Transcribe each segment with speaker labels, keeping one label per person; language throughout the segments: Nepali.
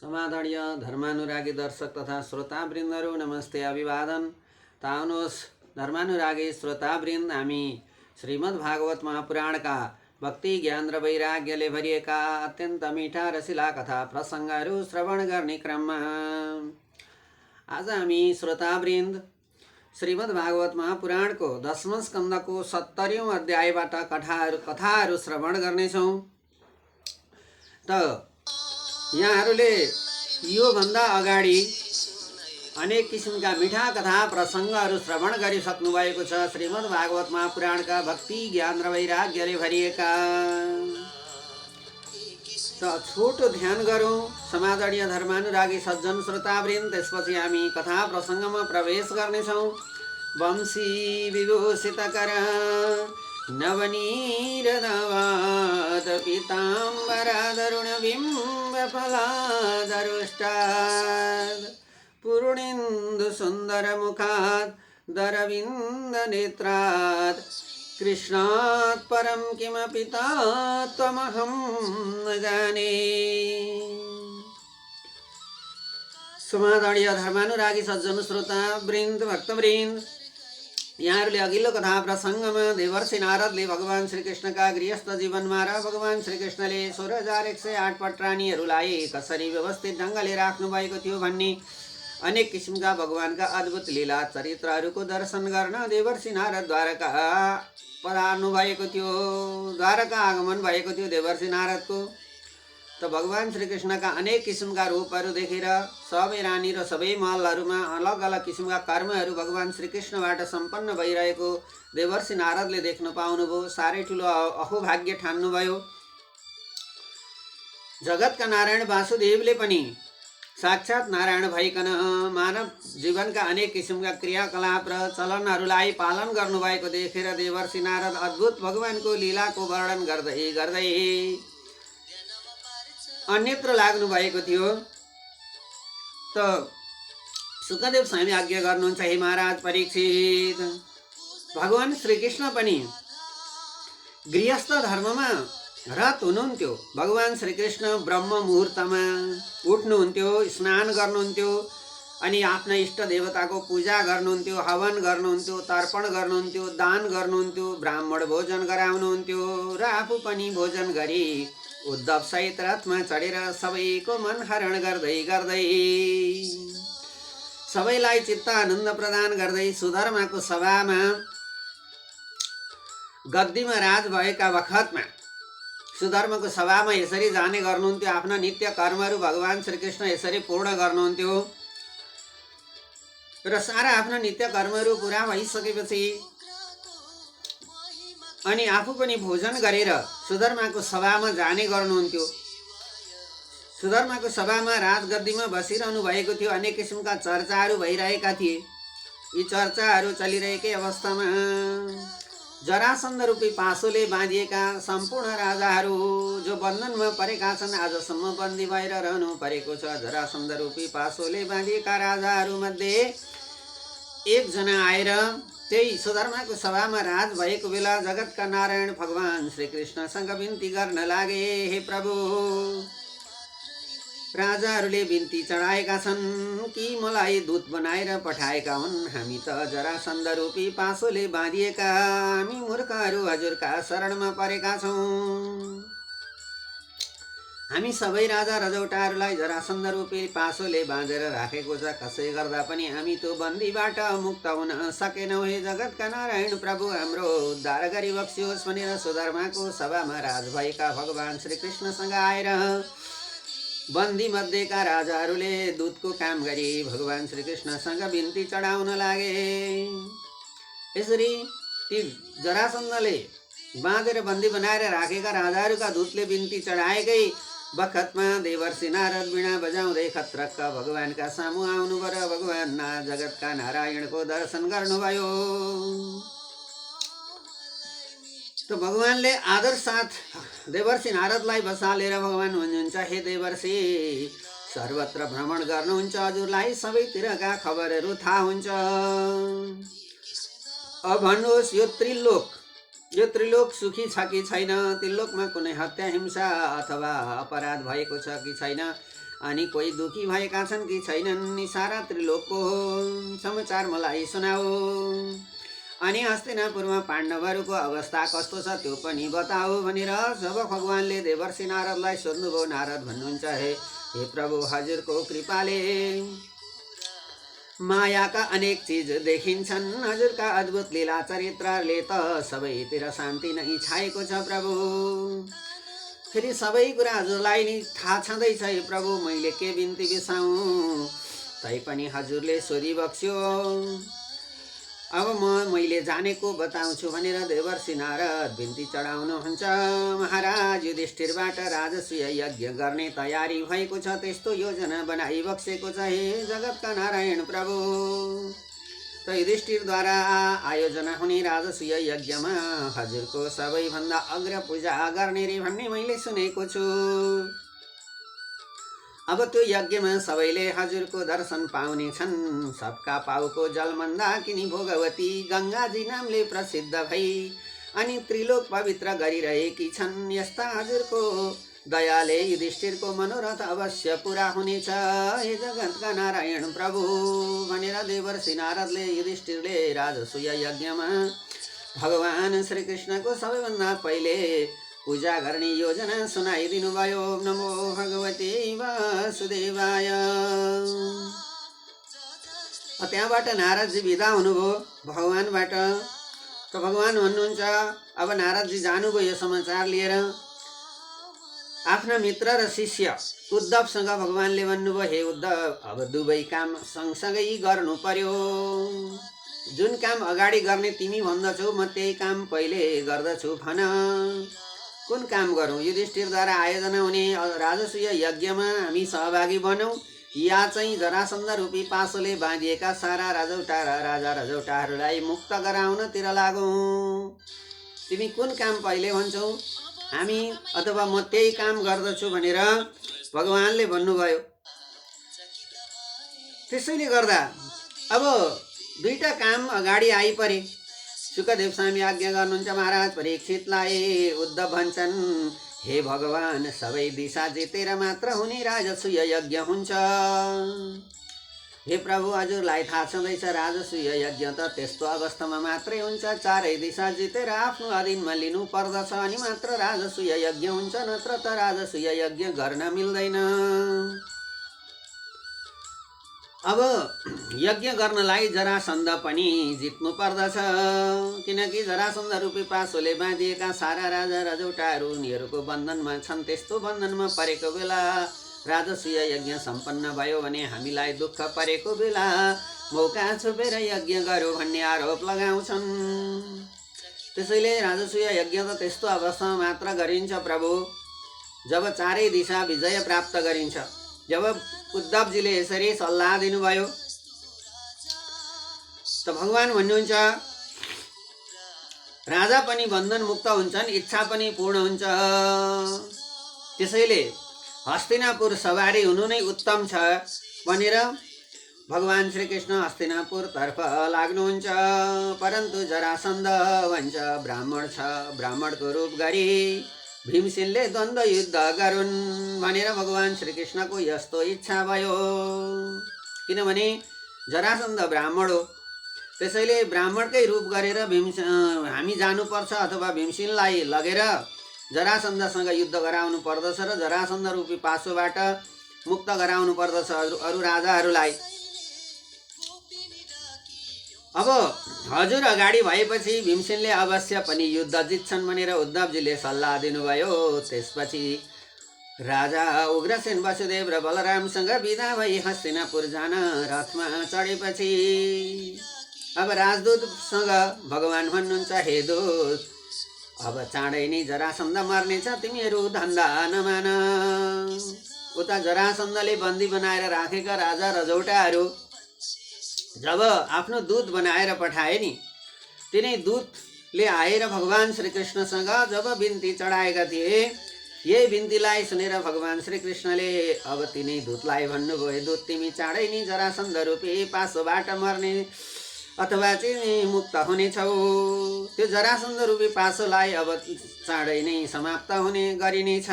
Speaker 1: समादरणीय धर्मानुरागी दर्शक तथा श्रोतावृन्दहरू नमस्ते अभिवादन। ताउनुहोस् धर्मानुरागी श्रोतावृन्द, हामी श्रीमद्भागवत महापुराणका भक्ति ज्ञान र वैराग्यले भरिएका अत्यन्त मिठा रसिला कथा प्रसङ्गहरू श्रवण गर्ने क्रममा आज हामी श्रोतावृन्द श्रीमद्भागवत महापुराणको 10औं स्कन्धको 70औं अध्यायबाट कथाहरू श्रवण गर्नेछौँ। त यहाँहरूले योभन्दा अगाडि अनेक किसिमका मिठा कथा प्रसङ्गहरू श्रवण गरिसक्नु भएको छ। श्रीमद्भागवत महापुराणका भक्ति ज्ञान र वैराग्यले भरिएका। त छोटो ध्यान गरौँ समादरणीय धर्मानुरागी सज्जन श्रोतावृन्द। त्यसपछि हामी कथा प्रसङ्गमा प्रवेश गर्नेछौँ। वंशी विभूषितकर नवनीरनवाद पीताम्बरादरुणबिम्बफलादरुष्टाद् पूर्णेन्दु सुन्दरमुखात् दरविन्दनेत्रात् कृष्णात् परं किमपि तत्त्वमहं न जाने। समादरणीय धर्मानुरागी सज्जन श्रोता वृन्द भक्तवृन्द, यहाँहरूले अघिल्लो कथा प्रसङ्गमा देवर्षि नारदले भगवान श्रीकृष्णका गृहस्थ जीवनमा र भगवान श्रीकृष्णले 16,108 पटरानीहरूलाई कसरी व्यवस्थित ढङ्गले राख्नुभएको थियो भन्ने अनेक किसिमका भगवानका अद्भुत लीला चरित्रहरूको दर्शन गर्न देवर्षि नारद द्वारका पधार्नु भएको थियो। द्वारका आगमन भएको थियो देवर्षि नारदको। त भगवान श्रीकृष्णका अनेक किसिमका रूपहरू देखेर सबै रानी र सबै महलहरूमा अलग अलग किसिमका कर्महरू भगवान श्रीकृष्णबाट सम्पन्न भइरहेको देवर्षि नारदले देख्न पाउनुभयो। साह्रै ठुलो अहोभाग्य ठान्नुभयो। जगतका नारायण वासुदेवले पनि साक्षात् नारायण भइकन मानव जीवनका अनेक किसिमका क्रियाकलाप र चलनहरूलाई पालन गर्नुभएको देखेर देवर्षि नारद अद्भुत भगवानको लीलाको वर्णन गर्दै गर्दै अन्यत्र लाग्नु भएको थियो। त सुखदेव स्वामी आज्ञा गर्नुहुन्छ, हे महाराज परीक्षित, भगवान श्रीकृष्ण पनि गृहस्थ धर्ममा रत हुनुहुन्थ्यो। भगवान श्रीकृष्ण ब्रह्म मुहुर्तमा उठ्नुहुन्थ्यो, स्नान गर्नुहुन्थ्यो, अनि आफ्ना इष्ट देवताको पूजा गर्नुहुन्थ्यो, हवन गर्नुहुन्थ्यो, तर्पण गर्नुहुन्थ्यो, दान गर्नुहुन्थ्यो, ब्राह्मण भोजन गराउनुहुन्थ्यो र आफू पनि भोजन गरी उद्धव सहित रथमा चढेर सबैको मन हरण गर्दै गर्दै सबैलाई चित्त आनन्द प्रदान गर्दै सुधर्माको सभामा गद्दीमा राज भएका बखतमा सुधर्माको सभामा यसरी जाने गर्नुहुन्थ्यो। आफ्ना नित्य कर्महरू भगवान श्रीकृष्ण यसरी पूर्ण गर्नुहुन्थ्यो र सारा आफ्ना नित्य कर्महरू पुरा भइसकेपछि अनि आफू पनि भोजन गरेर सुधर्माको सभामा जाने गर्नुहुन्थ्यो। सुधर्माको सभामा राजगद्दीमा बसिरहनु भएको थियो। अनेक किसिमका चर्चाहरू भइरहेका थिए। यी चर्चाहरू चलिरहेकै अवस्थामा जरासन्ध रूपी पासोले बाँधिएका सम्पूर्ण राजाहरू जो बन्धनमा परेका छन्, आजसम्म बन्दी भएर रहनु परेको छ। जरासन्ध रूपी पासोले बाँधिएका राजाहरूमध्ये एकजना आएर त्यही सुधर्माको सभामा राज भएको बेला जगतका नारायण भगवान श्रीकृष्णसँग बिन्ती गर्न लागे, हे प्रभु, राजाहरूले बिन्ती चढाएका छन् कि मलाई दूत बनाएर पठाएका हुन्। हामी त जरासन्ध रूपी पासोले बाँधिएका हामी मूर्खहरू हजुरका शरणमा परेका छौँ। हामी सबै राजा रजौटाहरूलाई जरासन्ध रूपी पासोले बाँधेर राखेको छ। कसै गर्दा पनि हामी त्यो बन्दीबाट मुक्त हुन सकेनौँ। हे जगतका नारायण प्रभु, हाम्रो उद्धार गरी बक्सियोस् भनेर सुधर्माको सभामा राज भएका भगवान श्रीकृष्णसँग आएर बन्दी मध्येका राजाहरूले दूतको काम गरी भगवान श्रीकृष्णसँग बिन्ती चढाउन लागे। यसरी ती जरासन्धले बाँधेर बन्दी बनाएर राखेका राजाहरूका दूतले बिन्ती चढाएकै बखतमा देवर्षि नारद वीणा बजाउँदै खत्रक्क भगवानका सामु आउनुभयो र भगवान जगतका नारायणको दर्शन गर्नुभयो। त भगवानले आदर साथ देवर्षि नारदलाई बसालेर भगवान भन्नुहुन्छ, हे देवर्षि, सर्वत्र भ्रमण गर्नुहुन्छ, हजुरलाई सबैतिरका खबरहरू थाहा हुन्छ। अब भन्नुहोस्, यो त्रिलोक सुखी छ कि छैन, त्रिलोकमा कुनै हत्या हिंसा अथवा अपराध भएको छ कि छैन, अनि कोही दुखी भएका छन् कि छैनन् सारा त्रिलोकको समाचार मलाई सुनाऊ। अनि हस्तिनापुरमा पाण्डवहरूको अवस्था कस्तो छ त्यो पनि बताऊ भनेर जब भगवानले देवर्षि नारदलाई सोध्नुभयो, नारद भन्नुहुन्छ, हे प्रभु, हजुरको कृपाले मायाका अनेक चिज देखिन्छन्। हजुरका अद्भुत लीला चरित्रले त सबैतिर शान्ति नै छाएको छ प्रभु। फेरि सबै कुरा हजुरलाई नि थाहा छँदैछ हे प्रभु, मैले के बिन्ती बिसाउँ तैपनि हजुरले सोधिबक्स्यो। अब मैले जानेको बताउँछु भनेर देवर्षि नारद बिन्ती चढाउनुहुन्छ। महाराज युधिष्ठिरबाट राजसूय यज्ञ गर्ने तयारी भएको छ, त्यस्तो योजना बनाइबक्सेको छ हे जगतका नारायण प्रभु। त युधिष्ठिरद्वारा आयोजना हुने राजसूय यज्ञमा हजुरको सबैभन्दा अग्र पूजा गर्ने रे भन्ने मैले सुनेको छु। अब त्यो यज्ञमा सबैले हजुरको दर्शन पाउने छन्। सबका पाउको जल मन्दाकिनी भोगवती गङ्गाजी नामले प्रसिद्ध भई अनि त्रिलोक पवित्र गरिरहेकी छन्। यस्ता हजुरको दयाले युधिष्ठिरको मनोरथ अवश्य पुरा हुनेछ हे जगतका नारायण प्रभु भनेर देवर्षि नारदले युधिष्ठिरले राजसूय यज्ञमा भगवान श्रीकृष्णको सबैभन्दा पहिले पूजा गर्ने योजना सुनाइदिनु भयो। नमो भगवते वासुदेवाय। त्यहाँबाट नारदजी बिदा हुनुभयो भगवानबाट। त भगवान भन्नुहुन्छ, अब नारदजी जानुभयो यो समाचार लिएर। आफ्ना मित्र र शिष्य उद्धवसँग भगवानले भन्नुभयो, हे उद्धव, अब दुवै काम सँगसँगै गर्नु पर्यो। जुन काम अगाडि गर्ने तिमी भन्दछौ म त्यही काम पहिले गर्दछु, भन कुन काम गरौँ? युधिष्ठिरद्वारा आयोजना हुने राजसूय यज्ञमा हामी सहभागी बनौँ या चाहिँ जरासन्ध रूपी पासोले बाँधिएका सारा राजौटा र राजा रजौटाहरूलाई मुक्त गराउनतिर लागौँ? तिमी कुन काम पहिले भन्छौ? हामी अथवा म त्यही काम गर्दछु भनेर भगवानले भन्नुभयो। त्यसैले गर्दा अब दुईटा काम अगाडि आइपरे। सुखदेव स्वामी आज्ञा गर्नुहुन्छ महाराज परीक्षितलाई। उद्धव भन्छन्, हे भगवान, सबै दिशा जितेर मात्र हुने राजसूय यज्ञ हुन्छ। हे प्रभु, हजुरलाई थाहा छँदैछ राजसूय यज्ञ त त्यस्तो अवस्थामा मात्रै हुन्छ, चारै दिशा जितेर आफ्नो अधीनमा लिनु पर्दछ अनि मात्र राजसूय यज्ञ हुन्छ, नत्र त राजसूय यज्ञ गर्न मिल्दैन। अब यज्ञ गर्नलाई जरासन्ध पनि जित्नु पर्दछ, किनकि जरासन्ध रूपी पासोले बाँधिएका सारा राजा रजौटाहरू उनीहरूको बन्धनमा छन्। त्यस्तो बन्धनमा परेको बेला राजसूय यज्ञ सम्पन्न भयो भने हामीलाई दुःख परेको बेला मौका छोपेर यज्ञ गर्यो भन्ने आरोप लगाउँछन्। त्यसैले राजसूय यज्ञ त त्यस्तो अवस्थामा मात्र गरिन्छ प्रभु जब चारै दिशा विजय प्राप्त गरिन्छ। जब उद्धवजीले यसरी सल्लाह दिनुभयो त भगवान भन्नुहुन्छ, राजा पनि बन्धन मुक्त हुन्छन्, इच्छा पनि पूर्ण हुन्छ। त्यसैले हस्तिनापुर सवारी हुनु नै उत्तम छ भनेर भगवान श्रीकृष्ण हस्तिनापुरतर्फ लाग्नुहुन्छ। परन्तु जरासन्ध भन्छ ब्राह्मण छ, ब्राह्मणको रूप गरी भीमसेनले द्वन्द्व युद्ध गरून् भनेर भगवान श्रीकृष्णको यस्तो इच्छा भयो। किनभने जरासन्ध ब्राह्मण हो, त्यसैले ब्राह्मणकै रूप गरेर हामी जानुपर्छ अथवा भीमसेनलाई लगेर जरासन्धसँग युद्ध गराउनु पर्दछ र जरासन्ध रूपी पासोबाट मुक्त गराउनु पर्दछ अरू राजाहरूलाई। अब हजुर अगाडि भएपछि भीमसेनले अवश्य पनि युद्ध जित्छन् भनेर उद्धवजीले सल्लाह दिनुभयो। त्यसपछि राजा उग्रसेन वसुदेव र बलरामसँग बिदा भई हस्तिनापुर जान रथमा चढेपछि अब राजदूतसँग भगवान भन्नुहुन्छ, हे दूत, अब चाँडै नै जरासन्ध मर्नेछ, तिमीहरू धन्दा नमान। उता जरासन्धले बन्दी बनाएर राखेका राजा रजौटाहरू जब आफ्नो दूत बनाएर पठाए नि, तिनै दूतले आएर भगवान श्रीकृष्णसँग जब बिन्ती चढाएका थिए, यही बिन्तीलाई सुनेर भगवान श्रीकृष्णले अब तिनै दूतलाई भन्नुभयो, दूत, तिमी चाँडै नै जरासन्ध रूपी पासोबाट मर्ने अथवा चाहिँ मुक्त हुनेछौ। त्यो जरासन्ध रूपी पाशोलाई अब चाँडै नै समाप्त हुने गरिनेछ।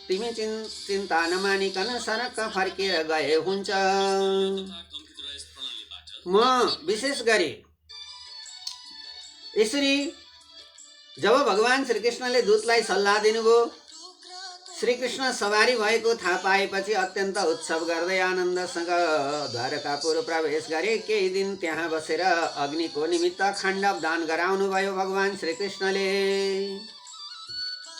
Speaker 1: तिमी चिन्ता नमानिकन सरक्क फर्केर गए हुन्छ। म विशेष गरी यसरी जब भगवान श्रीकृष्णले दूतलाई सल्लाह दिनुभयो, श्रीकृष्ण सवारी भएको थाहा पाएपछि अत्यन्त उत्सव गर्दै आनन्दसँग द्वारकापुर प्रवेश गरे। केही दिन त्यहाँ बसेर अग्निको निमित्त खाण्डव दान गराउनु भयो भगवान श्रीकृष्णले।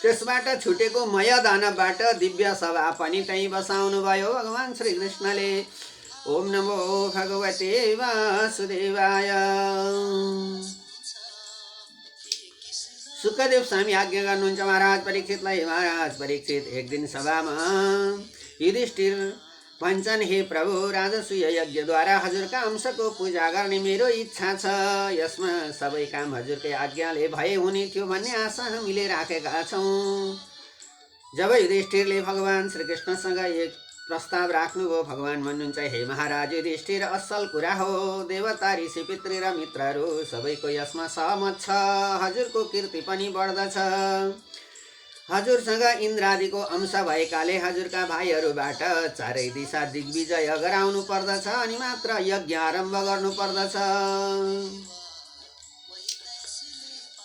Speaker 1: त्यसबाट छुटेको मय दानबाट दिव्य सभा पनि त्यही बसाउनु भयो भगवान श्रीकृष्णले। ओम नमो भगवते वासुदेवाय। सुखदेव स्वामी आज्ञा गर्नुहुन्छ महाराज परीक्षितलाई। महाराज परीक्षित, एक दिन सभामा युधिष्ठिर भन्छन्, हे प्रभु, राजसूय यज्ञद्वारा हजुरका अंशको पूजा गर्ने मेरो इच्छा छ। यसमा सबै काम हजुरकै आज्ञाले भए हुने थियो भन्ने आशा हामीले राखेका छौँ। जब युधिष्ठिरले भगवान श्रीकृष्णसँग एक प्रस्ताव राख्नुभयो, भगवान भन्नुहुन्छ, हे महाराज युधिष्ठिर, असल कुरा हो। देवता, ऋषि, पितृ र मित्रहरू सबैको यसमा सहमत छ। हजुरको कीर्ति पनि बढ्दछ। हजुरसँग इन्द्रादिको अंश भएकाले हजुरका भाइहरूबाट चारै दिशा दिग्विजय गराउनु पर्दछ अनि मात्र यज्ञ आरम्भ गर्नु पर्दछ।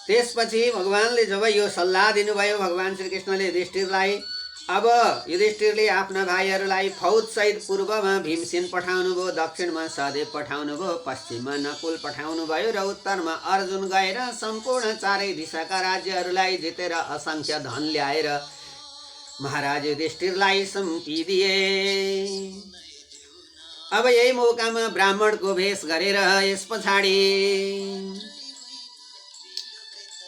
Speaker 1: त्यसपछि भगवानले जब यो सल्लाह दिनुभयो भगवान श्रीकृष्णले युधिष्ठिरलाई, अब युधिष्ठिरले आफ्ना भाइहरूलाई फौजसहित पूर्वमा भीमसेन पठाउनु भयो, दक्षिणमा सहदेव पठाउनु भयो, पश्चिममा नकुल पठाउनु भयो र उत्तरमा अर्जुन गएर सम्पूर्ण चारै दिशाका राज्यहरूलाई जितेर असंख्य धन ल्याएर महाराज युधिष्ठिरलाई सुम्पिदिए। अब यही मौकामा ब्राह्मणको भेष गरेर यस पछाडि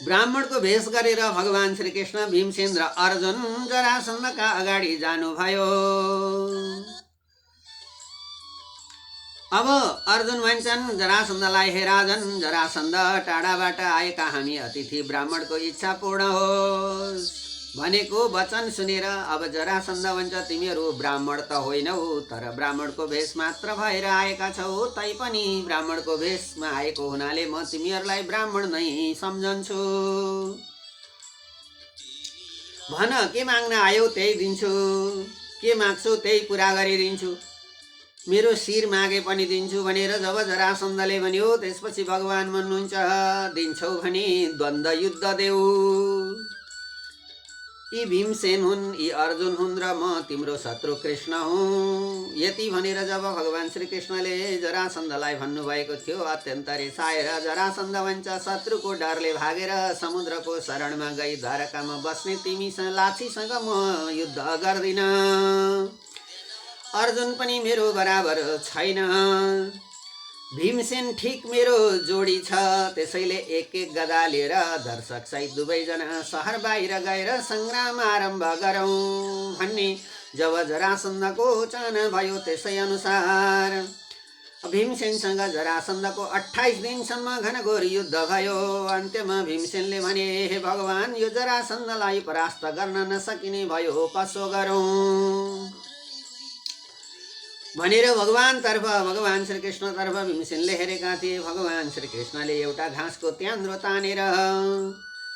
Speaker 1: ब्राह्मणको भेष गरेर भगवान श्रीकृष्ण, भीमसेन र अर्जुन जरासन्धका अगाडि जानुभयो। अब अर्जुन भन्छन् जरासन्धलाई, हे राजन जरासन्ध, टाढाबाट आएका हामी अतिथि ब्राह्मणको इच्छा पूर्ण होस् भनेको वचन सुनेर अब जरासन्ध भन्छ, तिमीहरू ब्राह्मण त होइनौ, तर ब्राह्मणको भेष मात्र भएर आएका छौ। तैपनि ब्राह्मणको भेषमा आएको हुनाले म तिमीहरूलाई ब्राह्मण नै सम्झन्छु। भन, के माग्न आयौ त्यही दिन्छु, के माग्छौ त्यही पुरा गरिदिन्छु, मेरो शिर मागे पनि दिन्छु भनेर जब जरासन्धले भन्यो, त्यसपछि भगवान भन्नुहुन्छ, दिन्छौ भने द्वन्द्व युद्ध देऊ। यी भीमसेन हुन्, यी अर्जुन हुन् र म तिम्रो शत्रु कृष्ण हुँ। यति भनेर जब भगवान श्रीकृष्णले जरासन्धलाई भन्नुभएको थियो, अत्यन्त रिसाएर जरासन्ध भन्छ, शत्रुको डरले भागेर समुद्रको शरणमा गई द्वारकामा बस्ने तिमीसँग लाछीसँग म युद्ध गर्दिन। अर्जुन पनि मेरो बराबर छैन। भीमसेन ठिक मेरो जोडी छ। त्यसैले एक एक गदा लिएर दर्शक सहित दुवैजना सहर बाहिर गएर सङ्ग्राम आरम्भ गरौँ भन्ने जब जरासन्धको चाहना भयो, त्यसै अनुसार भीमसेनसँग जरासन्धको 28 दिनसम्म घनघोर युद्ध भयो। अन्त्यमा भीमसेनले भने, हे भगवान, यो जरासन्धलाई परास्त गर्न नसकिने भयो, कसो गरौँ भनेर भगवान श्रीकृष्णतर्फ भीमसेनले हेरेका थिए। भगवान श्रीकृष्णले एउटा घाँसको त्यान्द्रो तानेर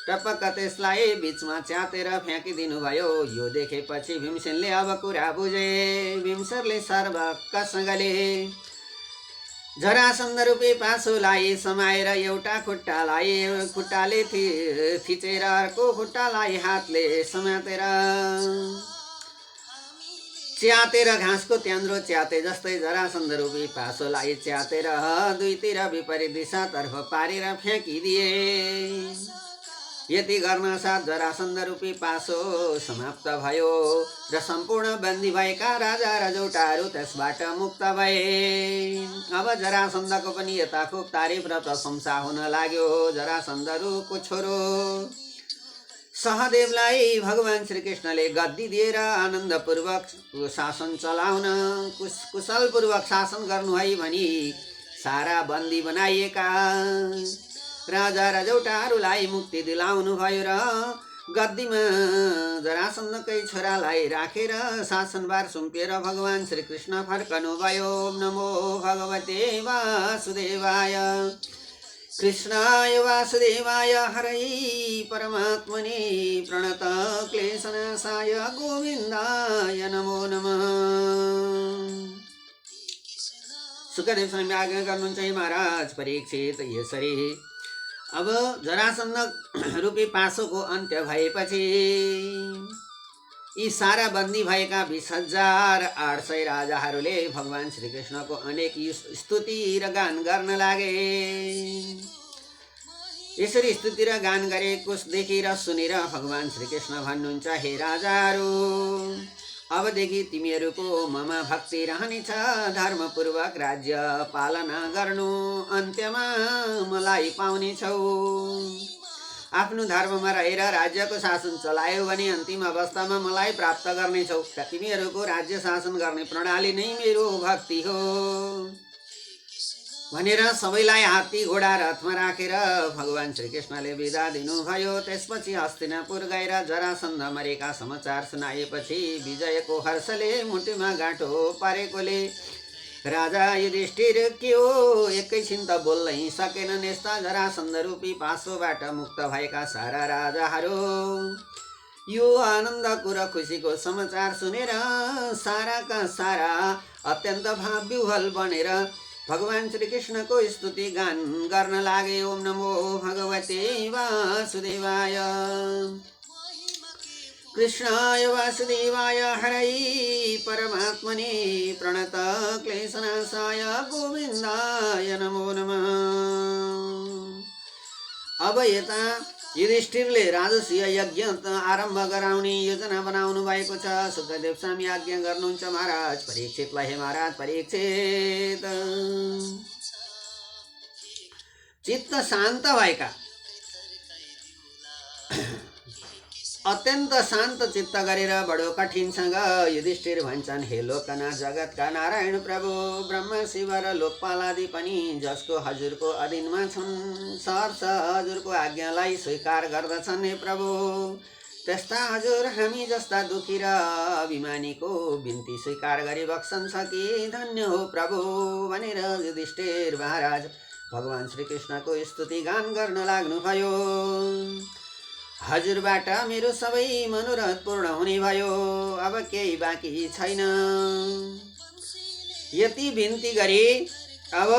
Speaker 1: टपक्क त्यसलाई बीचमा च्यातेर फ्याँकिदिनु भयो। यो देखेपछि भीमसेनले अब कुरा बुझे। भीमसेनले सर्वकसँगले जरासन्ध रूपी पाशोलाई समाएर एउटा खुट्टाले थिचेर अर्को खुट्टालाई हातले समातेर च्यातेर घाँसको त्यान्द्रो च्याते जस्तै जरासन्ध रूपी पाशोलाई च्यातेर दुईतिर विपरीत दिशातर्फ पारेर फ्याँकिदिए। यति गर्न साथ जरासन्ध रूपी पाशो समाप्त भयो र सम्पूर्ण बन्दी भएका राजा रजौटाहरू त्यसबाट मुक्त भए। अब जरासन्धको पनि यता खुब तारिफ र प्रशंसा हुन लाग्यो। जरासन्धको छोरो सहदेवलाई भगवान श्रीकृष्णले गद्दी दिएर आनन्दपूर्वक शासन चलाउन, कुशलपूर्वक शासन गर्नु है भनी सारा बन्दी बनाइएका राजा रजौटाहरूलाई मुक्ति दिलाउनु भयो र गद्दीमा जरासन्धकै छोरालाई राखेर शासनभार सुम्पिएर भगवान् श्रीकृष्ण फर्कनुभयो। नमो भगवते वासुदेवाय कृष्णाय वासुदेवाय हरै परमात्मने प्रणत क्लेशनाशाय गोविन्दाय नमो नमः। सुखदेव स्वामी आज्ञा गर्नुहुन्छ महाराज परीक्षित यसरी अब जरासन्ध रूपी पासोको अन्त्य भएपछि यी सारा बन्दी भएका 20,800 राजाहरूले भगवान् श्रीकृष्णको अनेक स्तुति र गान गर्न लागे। यसरी स्तुति र गान गरेको देखेर सुनेर भगवान् श्रीकृष्ण भन्नुहुन्छ, हे राजाहरू, अबदेखि तिमीहरूको ममा भक्ति रहनेछ। धर्मपूर्वक राज्य पालना गर्नु, अन्त्यमा मलाई पाउनेछौ। आफ्नो धर्ममा रहेर राज्यको शासन चलायो भने अन्तिम अवस्थामा मलाई प्राप्त गर्नेछौ। तिमीहरूको राज्य शासन गर्ने प्रणाली नै मेरो भक्ति हो भनेर सबैलाई हात्ती घोडा रथमा राखेर भगवान् श्रीकृष्णले बिदा दिनुभयो। त्यसपछि हस्तिनापुर गएर जरासन्ध मरेका समाचार सुनाएपछि विजयको हर्षले मुटुमा गाँठो पारेकोले राजा युधिष्ठिर के हो एकैछिन त बोल्नै सकेनन्। यस्ता जरासन्ध रूपी पासोबाट मुक्त भएका सारा राजाहरू यो आनन्दको र खुसीको समाचार सुनेर साराका सारा अत्यन्त भावविह्वल बनेर भगवान् श्रीकृष्णको स्तुति गान गर्न लागे। ओम नमो भगवते वासुदेवाय कृष्णाय वासुदेवाय हरै परमात्मने प्रणत क्लेशनाशाय गोविन्दाय नमो नमः। अब यता युधिष्ठिरले राजसूय यज्ञ आरम्भ गराउने योजना बनाउनु भएको छ। सुखदेव स्वामी आज्ञा गर्नुहुन्छ महाराज परीक्षितलाई, हे महाराज परीक्षित, चित्त शान्त भएका अत्यन्त शान्त चित्त गरेर बडो कठिनसँग युधिष्ठिर भन्छन्, हे लोकनाथ जगतका नारायण प्रभु ब्रह्मा शिव र लोकपाल आदि पनि जसको हजुरको अधीनमा छन् सहर्ष हजुरको आज्ञालाई स्वीकार गर्दछन्। हे प्रभु, त्यस्ता हजुर हामी जस्ता दुखी र अभिमानीको बिन्ती स्वीकार गरी बक्सन्छ कि धन्य हो प्रभु भनेर युधिष्ठिर महाराज भगवान् श्रीकृष्णको स्तुति गान गर्न लाग्नुभयो। हजुरबाट मेरो सबै मनोरथ पूर्ण हुने भयो, अब केही बाँकी छैन। यति बिन्ती गरी अब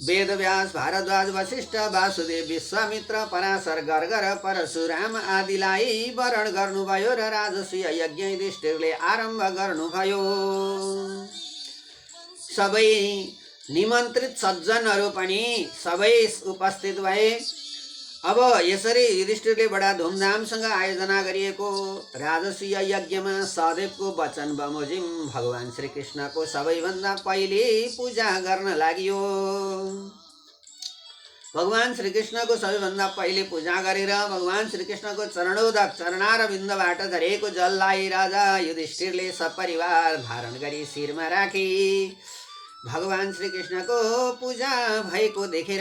Speaker 1: वेदव्यास भारद्वाज वशिष्ठ वासुदेव विश्वामित्र पराशर गर्गर परशुराम आदिलाई वरण गर्नुभयो र राजसूय यज्ञ युधिष्ठिरले आरम्भ गर्नुभयो। सबै निमन्त्रित सज्जनहरू पनि सबै उपस्थित भए। अब यसरी युधिष्ठिरले बडा धुमधामसँग आयोजना गरिएको राजसूय यज्ञमा सहदेवको वचन बमोजिम भगवान् श्रीकृष्णको सबैभन्दा पहिले पूजा गर्न लाग्यो। भगवान् श्रीकृष्णको सबैभन्दा पहिले पूजा गरेर भगवान् श्रीकृष्णको चरणोदक चरणारविन्दबाट झरेको जललाई राजा युधिष्ठिरले सपरिवार धारण गरी शिरमा राखी भगवान् श्रीकृष्णको पूजा भएको देखेर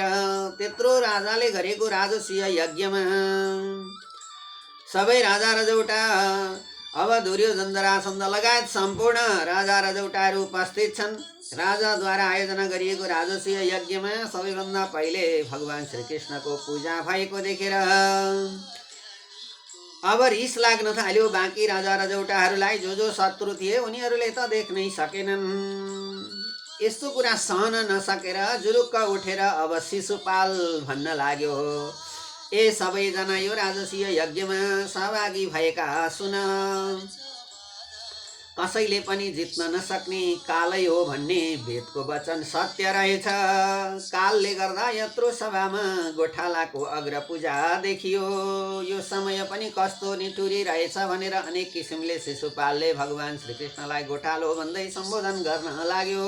Speaker 1: त्यत्रो राजाले गरेको राजसूय यज्ञमा सबै राजा रजौटा अब दुर्योधन जरासन्ध लगायत सम्पूर्ण राजा रजौटाहरू उपस्थित छन्। राजाद्वारा आयोजना गरिएको राजसूय यज्ञमा सबैभन्दा पहिले भगवान् श्रीकृष्णको पूजा भएको देखेर अब रिस लाग्न थाल्यो। बाँकी राजा रजौटाहरूलाई जो शत्रु थिए उनीहरूले त देख्नै सकेनन्। यस्तो कुरा सहन नसकेर जुरुक्क उठेर अब शिशुपाल भन्न लाग्यो, ए सबैजना यो राजसूय यज्ञमा सहभागी भएका सुन, कसैले पनि जित्न नसक्ने कालै हो भन्ने वेदको वचन सत्य रहेछ। कालले गर्दा यत्रो सभामा गोठालाको अग्र पूजा देखियो। यो समय पनि कस्तो निठुरी रहेछ भनेर अनेक किसिमले शिशुपालले भगवान् श्रीकृष्णलाई गोठालो भन्दै सम्बोधन गर्न लाग्यो।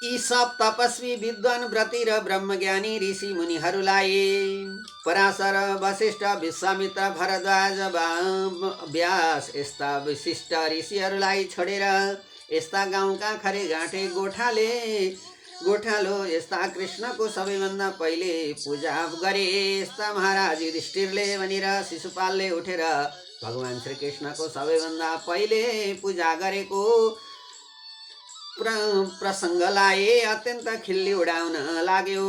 Speaker 1: यी सब तपस्वी विद्वान व्रती र ब्रह्मज्ञानी ऋषि मुनिहरूलाई पराशर वशिष्ठ विश्वामित्र भरद्वाज व्यास यस्ता विशिष्ट ऋषिहरूलाई छोडेर यस्ता गाउँका खरे गाँठे गोठाले गोठालो यस्ता कृष्णको सबैभन्दा पहिले पूजा गरे। यस्ता महाराज युधिष्ठिरले भनेर शिशुपालले उठेर भगवान श्रीकृष्णको सबैभन्दा पहिले पूजा गरेको प्रसङ्गलाई अत्यन्त खिल्ली उडाउन लाग्यो।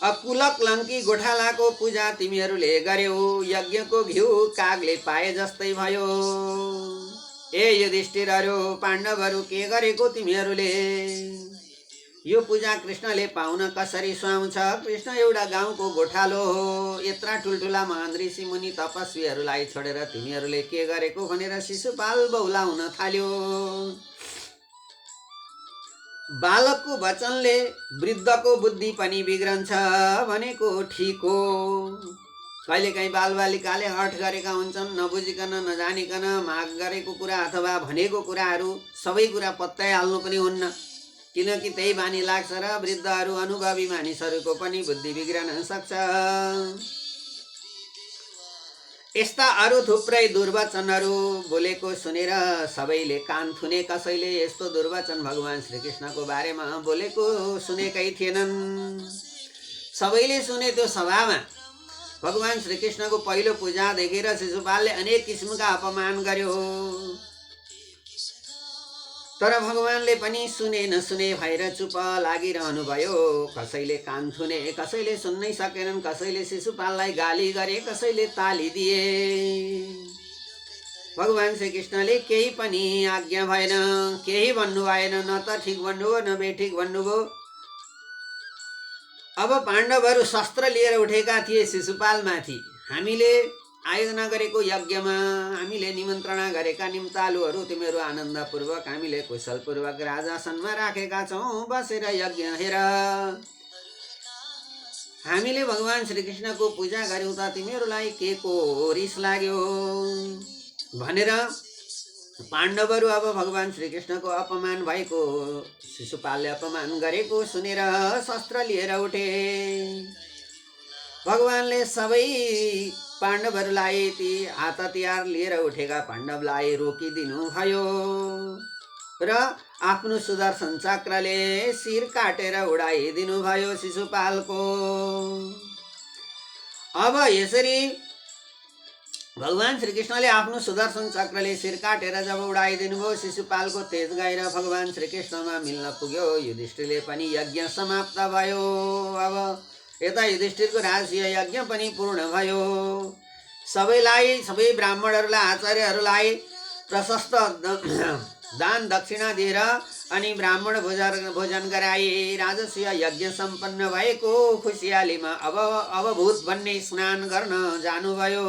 Speaker 1: अकुलक लङ्की गोठालाको पूजा तिमीहरूले गर्यौ, यज्ञको घिउ कागले पाए जस्तै भयो। ए युधिष्ठिरहरू, पाण्डवहरू के गरेको तिमीहरूले? यो पूजा कृष्णले पाउन कसरी सुहाउँछ? कृष्ण एउटा गाउँको गोठालो हो। यत्रा ठुल्ठुला महान ऋषि मुनि तपस्वीहरूलाई छोडेर तिमीहरूले के गरेको भनेर शिशुपाल बौलाउन थाल्यो। बालकको वचनले वृद्धको बुद्धि पनि बिग्रन्छ भनेको ठिक हो। कहिलेकाहीँ बालबालिकाले हठ गरेका हुन्छन्, नबुझिकन नजानिकन माग गरेको कुरा अथवा भनेको कुराहरू सबै कुरा पत्याइहाल्नु पनि हुन्न, किनकि त्यही बानी लाग्छ र वृद्धहरू अनुभवी मानिसहरूको पनि बुद्धि बिग्रन सक्छ। यस्ता अरू थुप्रै दुर्वचनहरू बोलेको सुनेर सबैले कान थुने। कसैले यस्तो दुर्वचन भगवान श्रीकृष्णको बारेमा बोलेको सुनेकै थिएनन्। सबैले सुने त्यो सभामा। भगवान श्रीकृष्णको पहिलो पूजा देखेर शिशुपालले अनेक किसिमका अपमान गर्यो, तर भगवानले पनि सुने नसुने भएर चुप लागिरहनु भयो। कसैले कान थुने, कसैले सुन्नै सकेनन्, कसैले शिशुपाललाई गाली गरे, कसैले ताली दिए। भगवान श्रीकृष्णले केही पनि आज्ञा भएन, केही भन्नु भएन, न त ठिक भन्नुभयो न बेठिक भन्नुभयो। अब पाण्डवहरू शस्त्र लिएर उठेका थिए शिशुपालमाथि। हामीले आयोजना गरेको यज्ञमा हामीले निमन्त्रणा गरेका निम्तालुहरू तिमीहरू आनन्दपूर्वक हामीले कुशलपूर्वक राजासनमा राखेका छौँ, बसेर यज्ञ हेर। हामीले भगवान श्रीकृष्णको पूजा गर्यौँ त तिमीहरूलाई के को रिस लाग्यो भनेर पाण्डवहरू अब भगवान श्रीकृष्णको अपमान भएको, शिशुपालले अपमान गरेको सुनेर शस्त्र लिएर उठे। भगवानले सबै पाण्डवहरूलाई ती हात हतियार लिएर उठेका पाण्डवलाई रोकिदिनु भयो र आफ्नो सुदर्शन चक्रले शिर काटेर उडाइदिनु भयो शिशुपालको। अब यसरी भगवान श्रीकृष्णले आफ्नो सुदर्शन चक्रले शिर काटेर जब उडाइदिनु भयो, शिशुपालको तेज गएर भगवान श्रीकृष्णमा मिल्न पुग्यो। युधिष्ठिरले पनि यज्ञ समाप्त भयो। अब यता युधिष्ठिरको राजकीय यज्ञ पनि पूर्ण भयो। सबैलाई, सबै ब्राह्मणहरूलाई, आचार्यहरूलाई प्रशस्त दान दक्षिणा दिएर अनि ब्राह्मण भोजन गराए। राजसूय यज्ञ सम्पन्न भएको खुसियालीमा अब भूत भन्ने स्नान गर्न जानुभयो।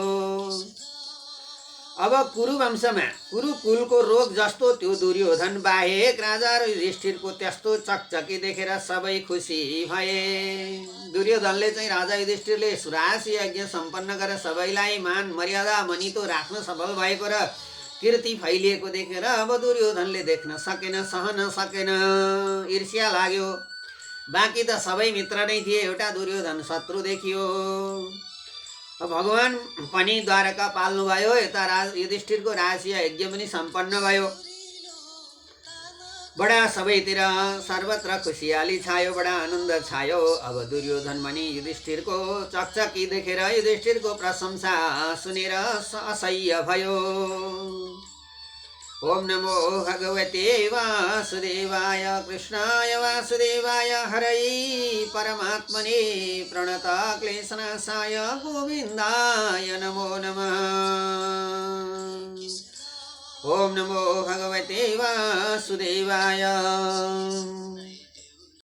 Speaker 1: अब कुरु वंशमा कुरु कुलको रोग जस्तो त्यो दुर्योधन बाहेक राजा र युधिष्ठिरको त्यस्तो चकचकी देखेर सबै खुसी भए। दुर्योधनले चाहिँ राजा युधिष्ठिरले राजसूय यज्ञ सम्पन्न गरेर सबैलाई मान मर्यादा मनितो राख्न सफल भएको र कीर्ति फैलिएको देखेर अब दुर्योधनले देख्न सकेन, सहन सकेन, ईर्ष्या लाग्यो। बाँकी त सबै मित्र नै थिए, एउटा दुर्योधन शत्रु देखियो। भगवान पनि द्वारका पाल्नुभयो। यता युधिष्ठिरको राजसूय यज्ञ पनि सम्पन्न भयो। बडा सबैतिर सर्वत्र खुसियाली छायो, बडा आनन्द छायो। अब दुर्योधन पनि युधिष्ठिरको चकचकी देखेर युधिष्ठिरको प्रशंसा सुनेर असह्य भयो। ओम नमो भगवते वासुदेवाय कृष्णाय वासुदेवाय हरै परमात्मने प्रणत क्लेशनाशाय गोविन्दाय नमो नमः। ओम नमो भगवते वासुदेवाय।